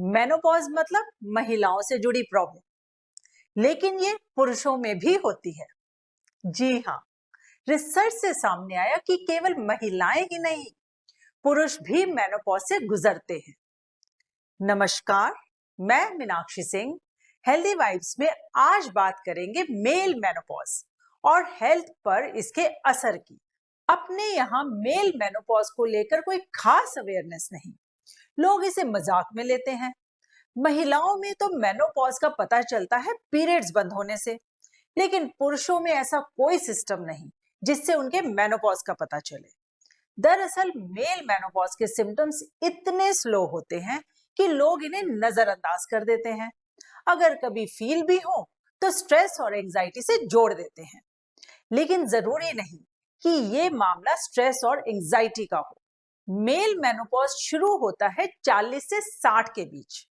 Menopause मतलब महिलाओं से जुड़ी प्रॉब्लम, लेकिन ये पुरुषों में भी होती है। जी हाँ, रिसर्च से सामने आया कि केवल महिलाएं ही नहीं, पुरुष भी मेनोपॉज से गुजरते हैं। नमस्कार, मैं मीनाक्षी सिंह। हेल्दी वाइब्स में आज बात करेंगे मेल मेनोपॉज और हेल्थ पर इसके असर की। अपने यहाँ मेल मेनोपॉज को लेकर कोई खास अवेयरनेस नहीं, लोग इसे मजाक में लेते हैं। महिलाओं में तो मेनोपॉज का पता चलता है पीरियड्स बंद होने से, लेकिन पुरुषों में ऐसा कोई सिस्टम नहीं जिससे उनके मेनोपॉज का पता चले। दरअसल मेल मेनोपॉज के सिम्टम्स इतने स्लो होते हैं कि लोग इन्हें नजरअंदाज कर देते हैं। अगर कभी फील भी हो तो स्ट्रेस और एंजाइटी से जोड़ देते हैं, लेकिन जरूरी नहीं कि ये मामला स्ट्रेस और एंजाइटी का हो। मेल मेनोपॉज शुरू होता है 40 से 60 के बीच।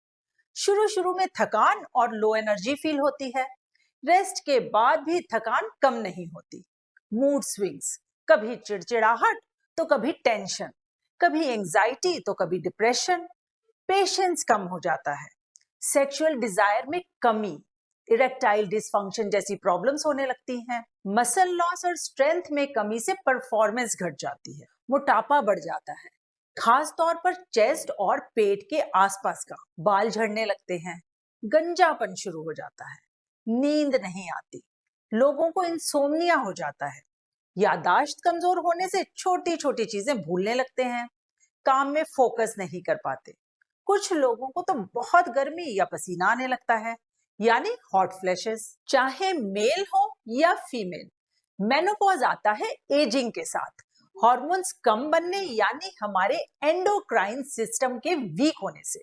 शुरू में थकान और लो एनर्जी फील होती है। रेस्ट के बाद भी थकान कम नहीं होती। मूड स्विंग्स, कभी चिड़चिड़ाहट तो कभी टेंशन, कभी एंजाइटी तो कभी डिप्रेशन। पेशेंस कम हो जाता है। सेक्सुअल डिजायर में कमी, इरेक्टाइल डिसफंक्शन जैसी प्रॉब्लम्स होने लगती हैं। मसल लॉस और स्ट्रेंथ में कमी से परफॉर्मेंस घट जाती है। मोटापा बढ़ जाता है, खास तौर पर चेस्ट और पेट के आसपास का। बाल झड़ने लगते हैं, गंजापन शुरू हो जाता है, नींद नहीं आती, लोगों को इंसोम्निया हो जाता है। याददाश्त कमजोर होने से छोटी छोटी चीजें भूलने लगते हैं, काम में फोकस नहीं कर पाते। कुछ लोगों को तो बहुत गर्मी या पसीना आने लगता है, यानी हॉट फ्लैशेस। चाहे मेल हो या फीमेल, मेनोपॉज आता है एजिंग के साथ, हार्मोन्स कम बनने यानी हमारे एंडोक्राइन सिस्टम के वीक होने से।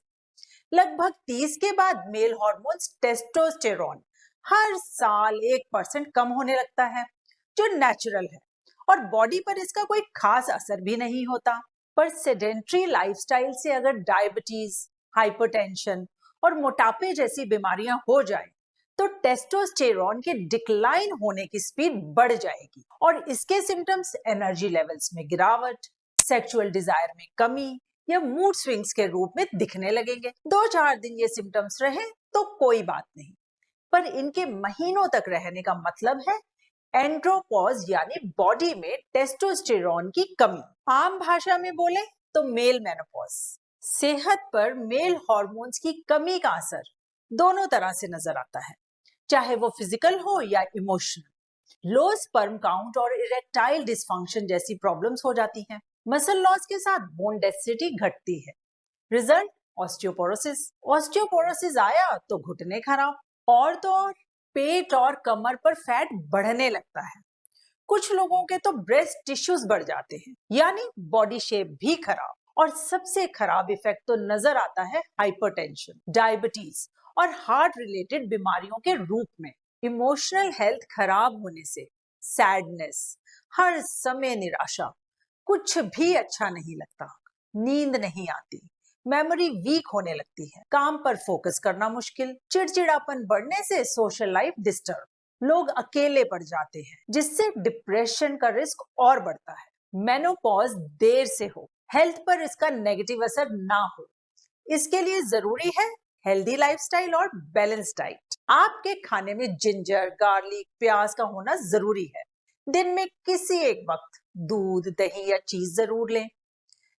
लगभग 30 के बाद मेल हार्मोन्स टेस्टोस्टेरोन हर साल 1% कम होने लगता है, जो नेचुरल है, और बॉडी पर इसका कोई खास असर भी नहीं होता। पर सेडेंट्री लाइफस्टाइल से अगर डायबिटीज, हाइपरटेंशन और मोटापे जैसी बीमारियां हो जाए तो टेस्टोस्टेरोन के डिक्लाइन होने की स्पीड बढ़ जाएगी, और इसके सिम्टम्स एनर्जी लेवल्स में गिरावट, सेक्सुअल डिजायर में कमी या मूड स्विंग्स के रूप में दिखने लगेंगे। 2-4 दिन ये सिम्टम्स रहे तो कोई बात नहीं, पर इनके महीनों तक रहने का मतलब है एंड्रोपॉज यानी बॉडी में टेस्टोस्टेरोन की कमी। आम भाषा में बोले तो मेल मेनोपॉज। सेहत पर मेल हार्मोन्स की कमी का असर दोनों तरह से नजर आता है, चाहे वो फिजिकल हो या इमोशनल। लो स्पर्म काउंट और इरेक्टाइल डिसफंक्शन जैसी प्रॉब्लम्स हो जाती हैं। मसल लॉस के साथ बोन डेंसिटी घटती है। Result osteoporosis. ऑस्टियोपोरोसिस आया तो घुटने खराब, और तो और पेट और कमर पर फैट बढ़ने लगता है। कुछ लोगों के तो ब्रेस्ट टिश्यूज बढ़ जाते हैं, यानी बॉडी शेप भी खराब। और सबसे खराब इफेक्ट तो नजर आता है हाइपरटेंशन, डायबिटीज और हार्ट रिलेटेड बीमारियों के रूप में। इमोशनल हेल्थ खराब होने से सैडनेस, हर समय निराशा, कुछ भी अच्छा नहीं लगता, नींद नहीं आती, मेमोरी वीक होने लगती है, काम पर फोकस करना मुश्किल, चिड़चिड़ापन बढ़ने से सोशल लाइफ डिस्टर्ब, लोग अकेले पड़ जाते हैं, जिससे डिप्रेशन का रिस्क और बढ़ता है। मेनोपॉज देर से हो, हेल्थ पर इसका नेगेटिव असर ना हो, इसके लिए जरूरी है हेल्दी लाइफस्टाइल और बैलेंस डाइट। आपके खाने में जिंजर, गार्लिक, प्याज का होना जरूरी है। दिन में किसी एक वक्त दूध, दही या चीज जरूर लें।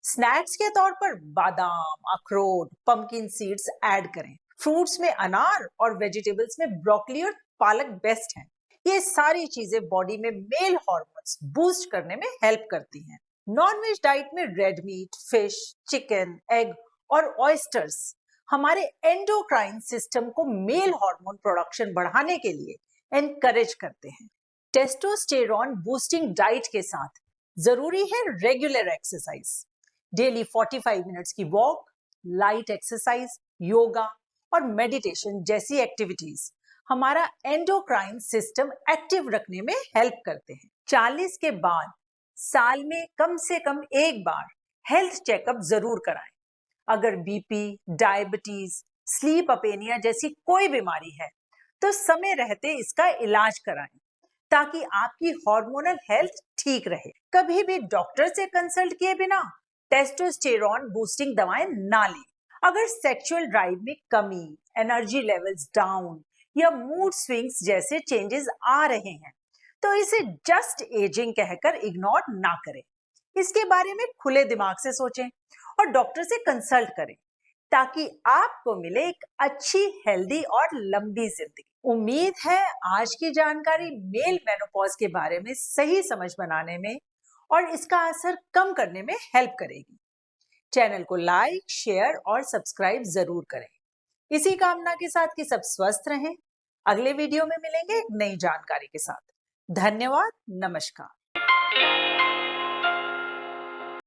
स्नैक्स के तौर पर बादाम, अखरोट, पंपकिन सीड्स ऐड करें। फ्रूट्स में अनार और वेजिटेबल्स में ब्रोकली और पालक बेस्ट हैं। ये सारी चीजें बॉडी में मेल हार्मोन्स बूस्ट करने में हेल्प करती हैं। नॉनवेज डाइट में red meat, fish, chicken, egg और ऑयस्टर्स हमारे एंडोक्राइन सिस्टम को मेल हार्मोन प्रोडक्शन बढ़ाने के लिए एनकरेज करते हैं। टेस्टोस्टेरोन बूस्टिंग डाइट के साथ जरूरी है रेगुलर एक्सरसाइज। डेली 45 मिनट्स की वॉक, लाइट एक्सरसाइज, योगा और मेडिटेशन जैसी एक्टिविटीज हमारा एंडोक्राइन सिस्टम एक्टिव रखने में हेल्प करते हैं। 40 के बाद साल में कम से कम एक बार हेल्थ चेकअप जरूर कराएं। अगर बीपी, डायबिटीज, स्लीप अपेनिया जैसी कोई बीमारी है तो समय रहते इसका इलाज कराएं, ताकि आपकी हार्मोनल हेल्थ ठीक रहे। कभी भी डॉक्टर से कंसल्ट किए बिना टेस्टोस्टेरोन बूस्टिंग दवाएं ना लें। अगर सेक्सुअल ड्राइव में कमी, एनर्जी लेवल्स डाउन या मूड स्विंग्स जैसे चेंजेस आ रहे हैं, तो इसे जस्ट एजिंग कहकर इग्नोर ना करें। इसके बारे में खुले दिमाग से सोचें और डॉक्टर से कंसल्ट करें ताकि आपको मिले एक अच्छी, हेल्दी और लंबी जिंदगी। उम्मीद है आज की जानकारी मेल मेनोपॉज के बारे में सही समझ बनाने में और इसका असर कम करने में हेल्प करेगी। चैनल को लाइक, शेयर और सब्सक्राइब जरूर करें। इसी कामना के साथ कि सब स्वस्थ रहें। अगले वीडियो में मिलेंगे एक नई जानकारी के साथ। धन्यवाद। नमस्कार।